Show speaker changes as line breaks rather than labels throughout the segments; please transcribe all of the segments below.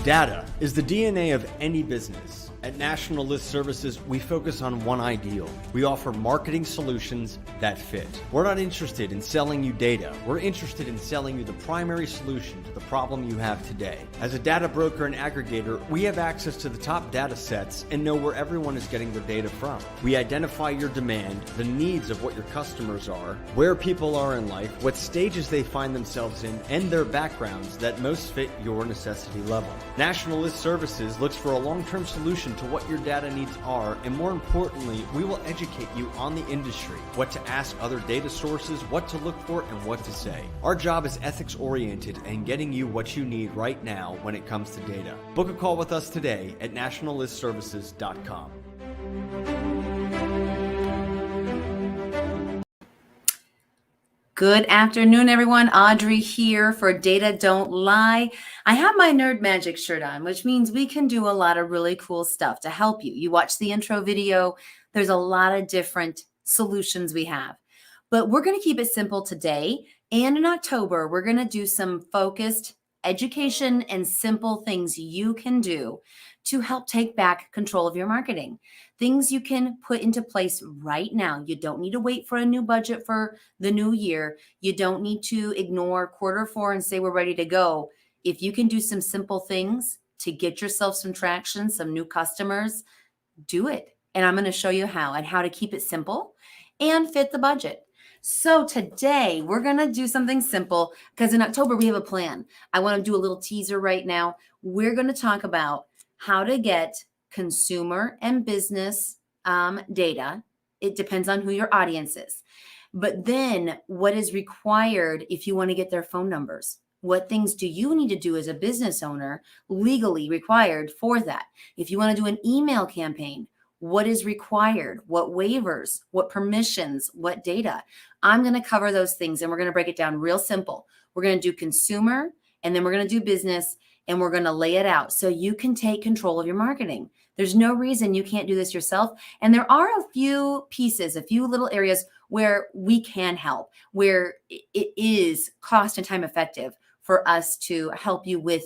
Data is the DNA of any business. At National List Services, we focus on one ideal. We offer marketing solutions that fit. We're not interested in selling you data. We're interested in selling you the primary solution to the problem you have today. As a data broker and aggregator, we have access to the top data sets and know where everyone is getting their data from. We identify your demand, the needs of what your customers are, where people are in life, what stages they find themselves in, and their backgrounds that most fit your necessity level. National List Services looks for a long-term solution to what your data needs are, and more importantly, we will educate you on the industry, what to ask other data sources, what to look for, and what to say. Our job is ethics-oriented and getting you what you need right now when it comes to data. Book a call with us today at nationallistservices.com.
Good afternoon, everyone. Audrey here for Data Don't Lie. I have my Nerd Magic shirt on, which means we can do a lot of really cool stuff to help you. You watch the intro video. There's a lot of different solutions we have. But we're going to keep it simple today. And in October, we're going to do some focused education and simple things you can do to help take back control of your marketing. Things you can put into place right now. You don't need to wait for a new budget for the new year. You don't need to ignore Q4 and say we're ready to go. If you can do some simple things to get yourself some traction, some new customers, do it. And I'm going to show you how and how to keep it simple and fit the budget. So today we're going to do something simple because in October we have a plan. I want to do a little teaser right now. We're going to talk about how to get consumer and business data. It depends on who your audience is. But then what is required if you want to get their phone numbers? What things do you need to do as a business owner legally required for that? If you want to do an email campaign, what is required? What waivers? What permissions? What data? I'm going to cover those things and we're going to break it down real simple. We're going to do consumer and then we're going to do business and we're going to lay it out so you can take control of your marketing. There's no reason you can't do this yourself. And there are a few pieces, a few little areas where we can help, where it is cost and time effective for us to help you with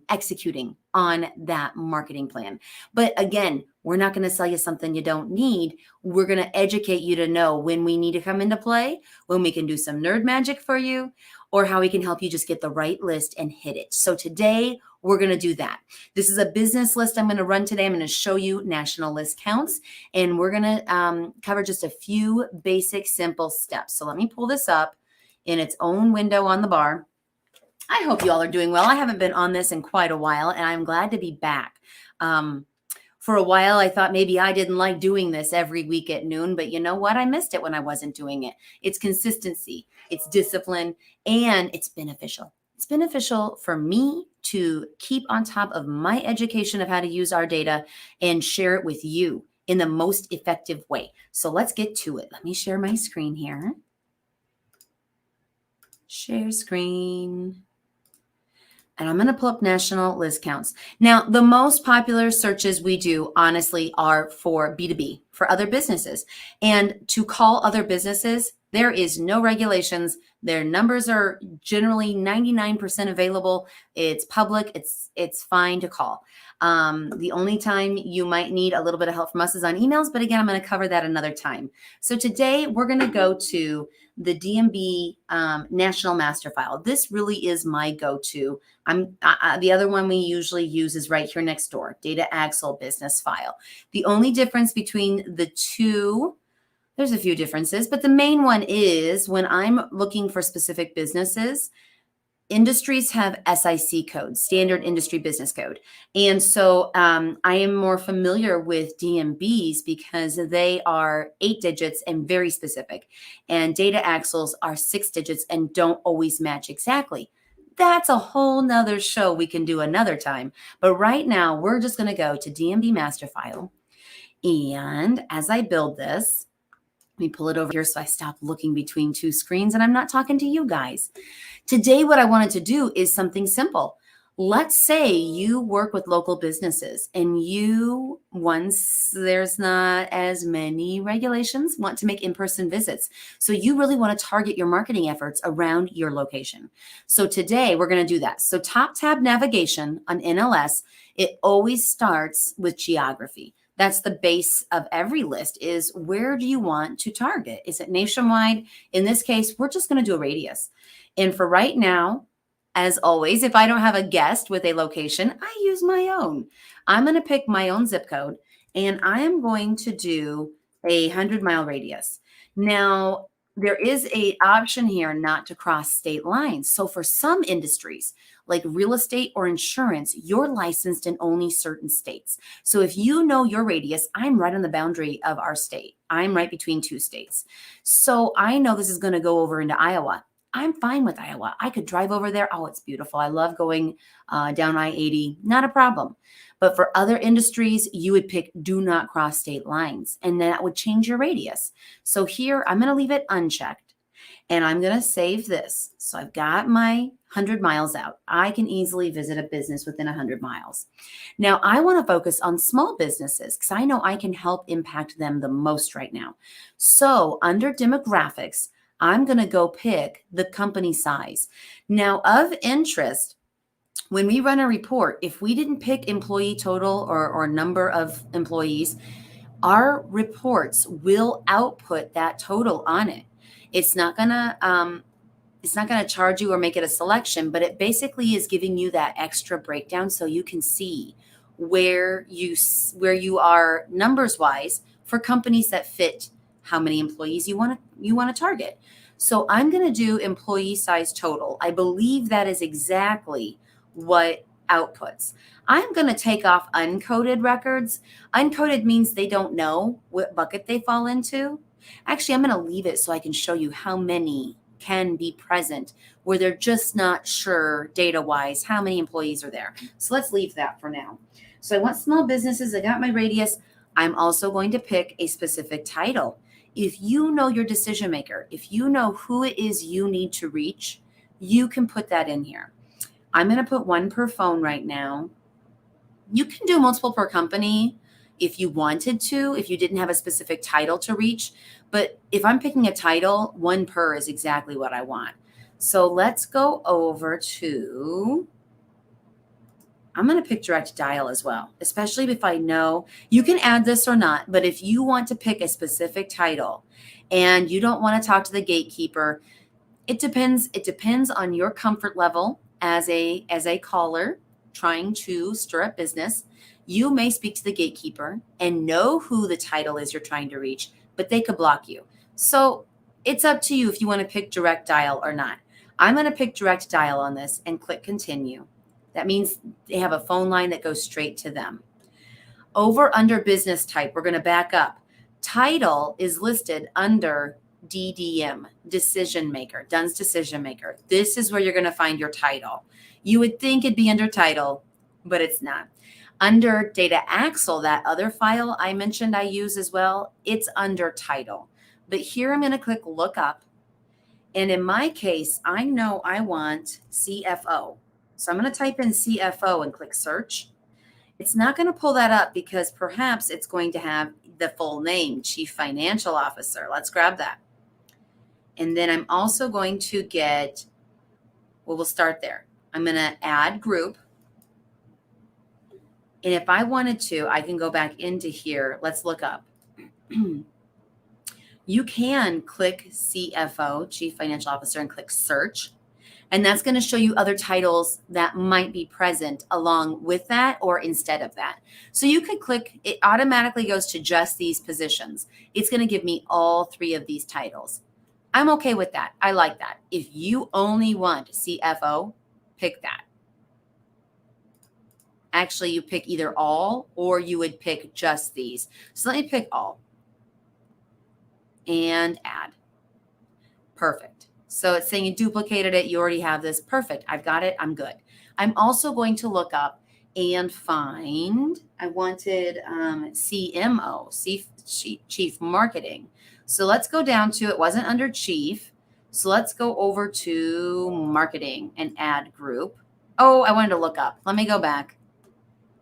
executing on that marketing plan. But again, we're not going to sell you something you don't need. We're going to educate you to know when we need to come into play, when we can do some nerd magic for you, or how we can help you just get the right list and hit it. So today we're going to do that. This is a business list I'm going to run today. I'm going to show you national list counts, and we're going to cover just a few basic, simple steps. So let me pull this up in its own window on the bar. I hope you all are doing well. I haven't been on this in quite a while, and I'm glad to be back. For a while, I thought maybe I didn't like doing this every week at noon, but you know what? I missed it when I wasn't doing it. It's consistency, it's discipline, and it's beneficial. It's beneficial for me to keep on top of my education of how to use our data and share it with you in the most effective way. So let's get to it. Let me share my screen here. Share screen. And I'm going to pull up national list counts. Now, the most popular searches we do, honestly, are for B2B, for other businesses. And to call other businesses, there is no regulations. Their numbers are generally 99% available. It's public. It's fine to call. The only time you might need a little bit of help from us is on emails. But again, I'm going to cover that another time. So today we're going to go to the DMB National Master File. This really is my go-to. The other one we usually use is right here next door, Data Axle Business File. The only difference between the two, there's a few differences, but the main one is when I'm looking for specific businesses, industries have SIC codes, Standard Industry Business Code. And so I am more familiar with DMBs because they are 8 digits and very specific. And data axles are 6 digits and don't always match exactly. That's a whole nother show we can do another time. But right now, we're just going to go to DMB Master File. And as I build this, let me pull it over here so I stop looking between two screens and I'm not talking to you guys. Today, what I wanted to do is something simple. Let's say you work with local businesses and you, once there's not as many regulations, want to make in-person visits. So you really want to target your marketing efforts around your location. So today we're going to do that. So top tab navigation on NLS, it always starts with geography. That's the base of every list is where do you want to target? Is it nationwide? In this case, we're just going to do a radius. And for right now, as always, if I don't have a guest with a location, I use my own. I'm going to pick my own zip code and I am going to do a 100-mile radius. Now, there is a option here not to cross state lines. So for some industries, like real estate or insurance, you're licensed in only certain states. So if you know your radius, I'm right on the boundary of our state. I'm right between two states. So I know this is going to go over into Iowa. I'm fine with Iowa. I could drive over there. Oh, it's beautiful. I love going down I-80. Not a problem. But for other industries, you would pick do not cross state lines, and that would change your radius. So here, I'm going to leave it unchecked, and I'm going to save this. So I've got my 100 miles out. I can easily visit a business within 100 miles. Now, I want to focus on small businesses because I know I can help impact them the most right now. So under demographics, I'm going to go pick the company size. Now, of interest, when we run a report, if we didn't pick employee total or number of employees, our reports will output that total on it. It's not going to charge you or make it a selection, but it basically is giving you that extra breakdown so you can see where you are numbers wise for companies that fit how many employees you want to target. So I'm going to do employee size total. I believe that is exactly what outputs. I'm going to take off uncoded records. Uncoded means they don't know what bucket they fall into. Actually, I'm going to leave it so I can show you how many can be present where they're just not sure data-wise how many employees are there. So let's leave that for now. So I want small businesses. I got my radius. I'm also going to pick a specific title. If you know your decision maker, if you know who it is you need to reach, you can put that in here. I'm going to put one per phone right now. You can do multiple per company if you wanted to, if you didn't have a specific title to reach. But if I'm picking a title, one per is exactly what I want. So let's go over to, I'm going to pick direct dial as well, especially if I know you can add this or not. But if you want to pick a specific title and you don't want to talk to the gatekeeper, it depends. It depends on your comfort level as a caller trying to stir up business. You may speak to the gatekeeper and know who the title is you're trying to reach, but they could block you. So it's up to you if you want to pick direct dial or not. I'm going to pick direct dial on this and click continue. That means they have a phone line that goes straight to them. Over under business type, we're going to back up. Title is listed under DDM, decision maker, Dunn's decision maker. This is where you're going to find your title. You would think it'd be under title, but it's not. Under data axle, that other file I mentioned I use as well, it's under title. But here I'm going to click look up. And in my case, I know I want CFO. So I'm going to type in CFO and click search. It's not going to pull that up because perhaps it's going to have the full name, Chief Financial Officer. Let's grab that. And then I'm also going to get, well, we'll start there. I'm going to add group. And if I wanted to, I can go back into here. Let's look up. You can click CFO, Chief Financial Officer, and click search. And that's going to show you other titles that might be present along with that or instead of that. So you could click, it automatically goes to just these positions. It's going to give me all three of these titles. I'm okay with that. I like that. If you only want CFO, pick that. Actually, you pick either all or you would pick just these. So let me pick all and add. Perfect. So it's saying you duplicated it. You already have this. Perfect. I've got it. I'm good. I'm also going to look up and find, I wanted CMO, Chief Marketing. So let's go down to, it wasn't under Chief. So let's go over to Marketing and add group. Oh, I wanted to look up. Let me go back.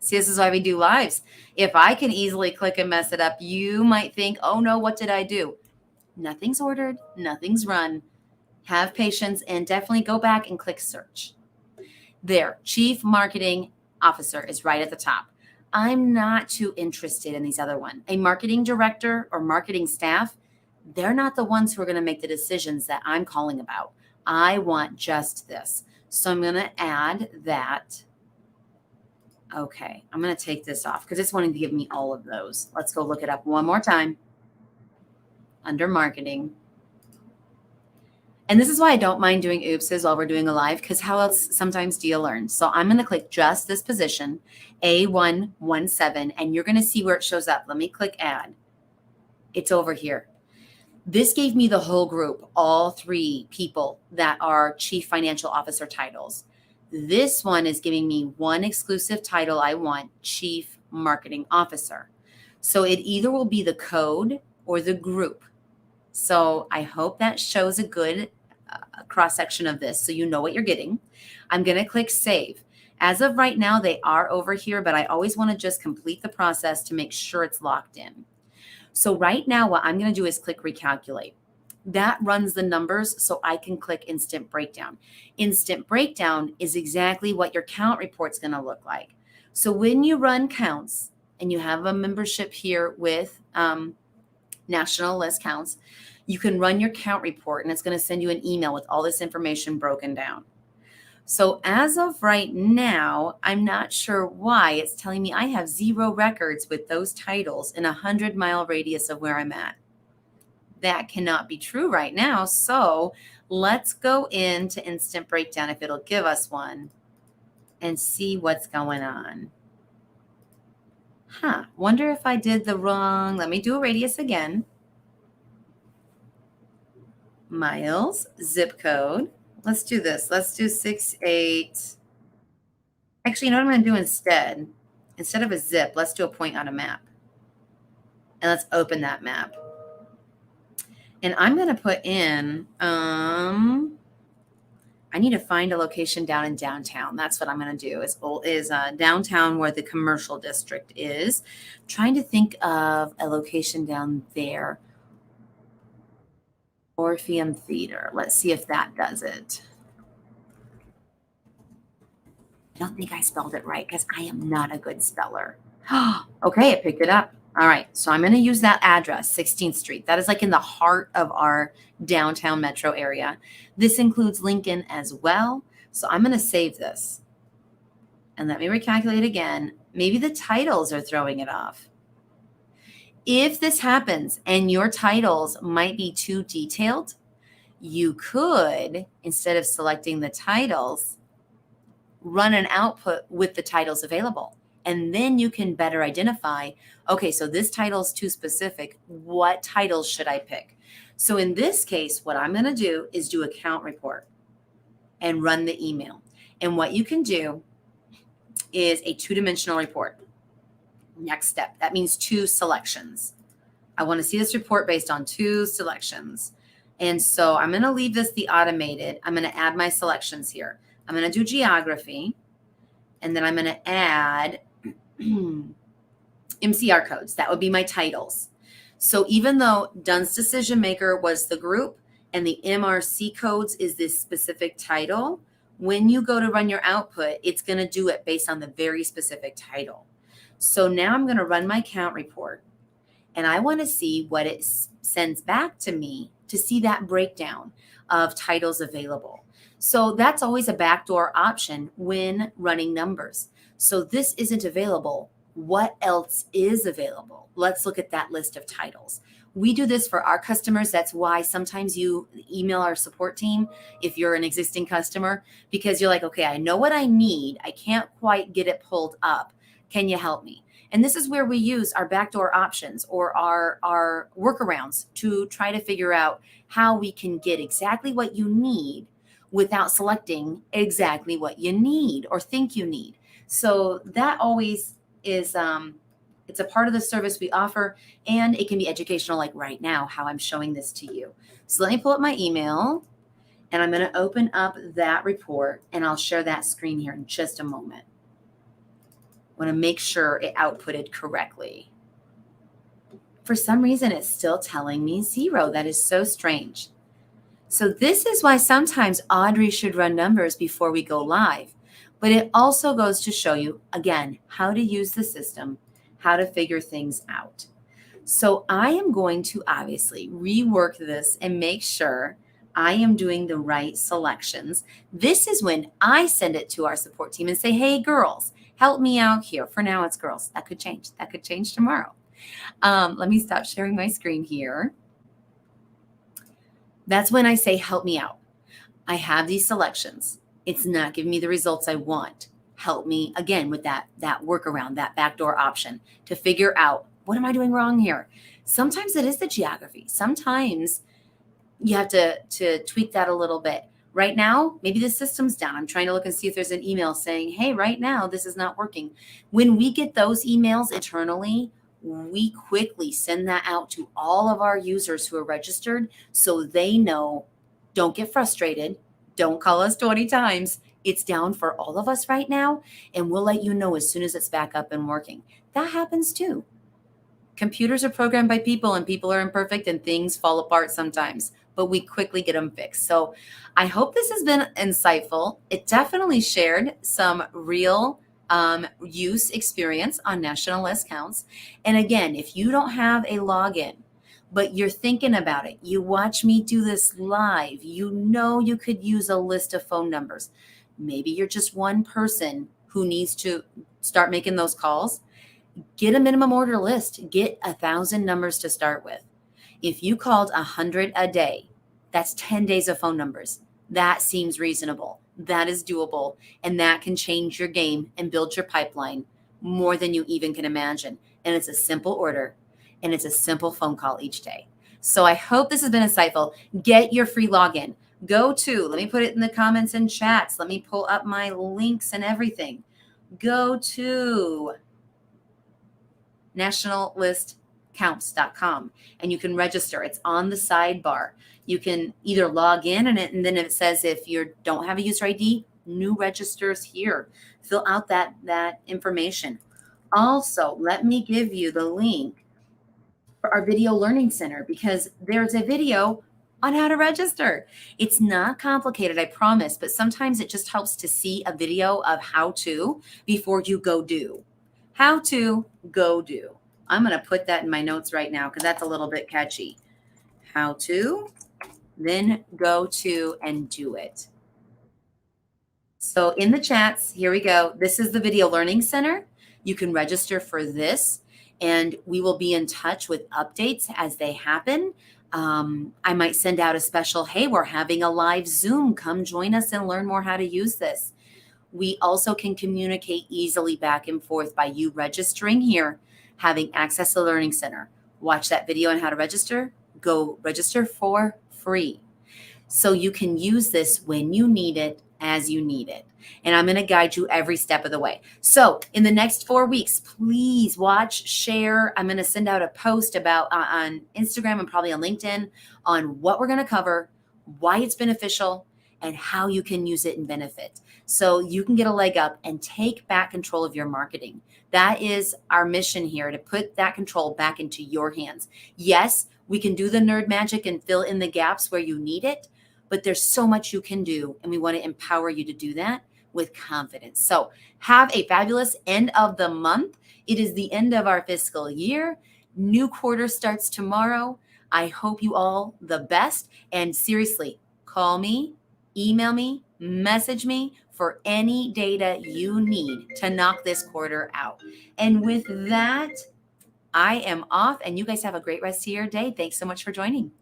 See, this is why we do lives. If I can easily click and mess it up, you might think, oh no, what did I do? Nothing's ordered, nothing's run. Have patience and definitely go back and click search. There, Chief Marketing Officer is right at the top. I'm not too interested in these other one. A marketing director or marketing staff, they're not the ones who are going to make the decisions that I'm calling about. I want just this. So I'm going to add that. Okay, I'm going to take this off because it's wanting to give me all of those. Let's go look it up one more time under marketing. And this is why I don't mind doing oopses while we're doing a live, because how else sometimes do you learn? So I'm going to click just this position, A117, and you're going to see where it shows up. Let me click add. It's over here. This gave me the whole group, all 3 people that are Chief Financial Officer titles. This one is giving me one exclusive title I want, Chief Marketing Officer. So it either will be the code or the group. So I hope that shows a good cross-section of this so you know what you're getting. I'm going to click save. As of right now, they are over here, but I always want to just complete the process to make sure it's locked in. So right now, what I'm going to do is click recalculate. That runs the numbers so I can click instant breakdown. Instant breakdown is exactly what your count report's going to look like. So when you run counts and you have a membership here with National List Counts, you can run your count report and it's going to send you an email with all this information broken down. So as of right now, I'm not sure why it's telling me I have 0 records with those titles in a 100-mile radius of where I'm at. That cannot be true right now. So let's go into instant breakdown if it'll give us one and see what's going on. Wonder if I did the wrong. Let me do a radius again. Miles, zip code. Let's do this. Let's do 68. Actually, you know what I'm going to do instead? Instead of a zip, let's do a point on a map. And let's open that map. And I'm going to put in, I need to find a location down in downtown. That's what I'm going to do is downtown where the commercial district is. Trying to think of a location down there. Orpheum Theater. Let's see if that does it. I don't think I spelled it right because I am not a good speller. Okay, it picked it up. All right, so I'm going to use that address, 16th Street. That is like in the heart of our downtown metro area. This includes Lincoln as well. So I'm going to save this. And let me recalculate again. Maybe the titles are throwing it off. If this happens and your titles might be too detailed, you could, instead of selecting the titles, run an output with the titles available. And then you can better identify, okay, so this title is too specific. What titles should I pick? So in this case, what I'm going to do is do a count report and run the email. And what you can do is a 2-dimensional report. Next step. That means 2 selections. I want to see this report based on 2 selections. And so I'm going to leave this the automated. I'm going to add my selections here. I'm going to do geography. And then I'm going to add MCR codes. That would be my titles. So even though Dunn's Decision Maker was the group and the MRC codes is this specific title, when you go to run your output, it's going to do it based on the very specific title. So now I'm going to run my count report and I want to see what it sends back to me to see that breakdown of titles available. So that's always a backdoor option when running numbers. So this isn't available. What else is available? Let's look at that list of titles. We do this for our customers. That's why sometimes you email our support team if you're an existing customer, because you're like, okay, I know what I need. I can't quite get it pulled up. Can you help me? And this is where we use our backdoor options or our workarounds to try to figure out how we can get exactly what you need without selecting exactly what you need or think you need. So that always is, it's a part of the service we offer, and it can be educational, like right now, how I'm showing this to you. So let me pull up my email, And I'm going to open up that report and I'll share that screen here in just a moment. I want to make sure it outputted correctly. For some reason, it's still telling me 0. That is so strange. So this is why sometimes Audrey should run numbers before we go live. But it also goes to show you, again, how to use the system, how to figure things out. So I am going to obviously rework this and make sure I am doing the right selections. This is when I send it to our support team and say, hey, girls, help me out here. For now, it's girls. That could change. That could change tomorrow. Let me stop sharing my screen here. That's when I say, help me out. I have these selections. It's not giving me the results I want. Help me again with that workaround, that backdoor option to figure out, what am I doing wrong here? Sometimes it is the geography. Sometimes you have to tweak that a little bit. Right now, maybe the system's down. I'm trying to look and see if there's an email saying, hey, right now, this is not working. When we get those emails internally, we quickly send that out to all of our users who are registered so they know, don't get frustrated. Don't call us 20 times. It's down for all of us right now, and we'll let you know as soon as it's back up and working. That happens too. Computers are programmed by people, and people are imperfect, and things fall apart sometimes, but we quickly get them fixed. So I hope this has been insightful. It definitely shared some real use experience on National List Counts. And again, if you don't have a login, but you're thinking about it, you watch me do this live, you know you could use a list of phone numbers. Maybe you're just one person who needs to start making those calls. Get a minimum order list. Get 1,000 numbers to start with. If you called 100 a day, that's 10 days of phone numbers. That seems reasonable. That is doable. And that can change your game and build your pipeline more than you even can imagine. And it's a simple order. And it's a simple phone call each day. So I hope this has been insightful. Get your free login. Go to, let me put it in the comments and chats. Let me pull up my links and everything. Go to nationallistcounts.com and you can register. It's on the sidebar. You can either log in and then it says if you don't have a user ID, new registers here. Fill out that information. Also, let me give you the link for our video learning center because there's a video on how to register. It's not complicated, I promise, but sometimes it just helps to see a video of how to before you go do. How to go do. I'm going to put that in my notes right now because that's a little bit catchy. How to, then go to and do it. So in the chats, here we go. This is the Video Learning Center. You can register for this and we will be in touch with updates as they happen. I might send out a special, hey, we're having a live Zoom. Come join us and learn more how to use this. We also can communicate easily back and forth by you registering here, having access to the Learning Center. Watch that video on how to register. Go register for free. So you can use this when you need it, as you need it. And I'm going to guide you every step of the way. So in the next 4 weeks, please watch, share. I'm going to send out a post about on Instagram and probably on LinkedIn on what we're going to cover, why it's beneficial, and how you can use it and benefit. So you can get a leg up and take back control of your marketing. That is our mission here, to put that control back into your hands. Yes, we can do the nerd magic and fill in the gaps where you need it, but there's so much you can do, and we want to empower you to do that with confidence. So have a fabulous end of the month. It is the end of our fiscal year. New quarter starts tomorrow. I hope you all the best. And seriously, call me, email me, message me for any data you need to knock this quarter out. And with that, I am off, and you guys have a great rest of your day. Thanks so much for joining.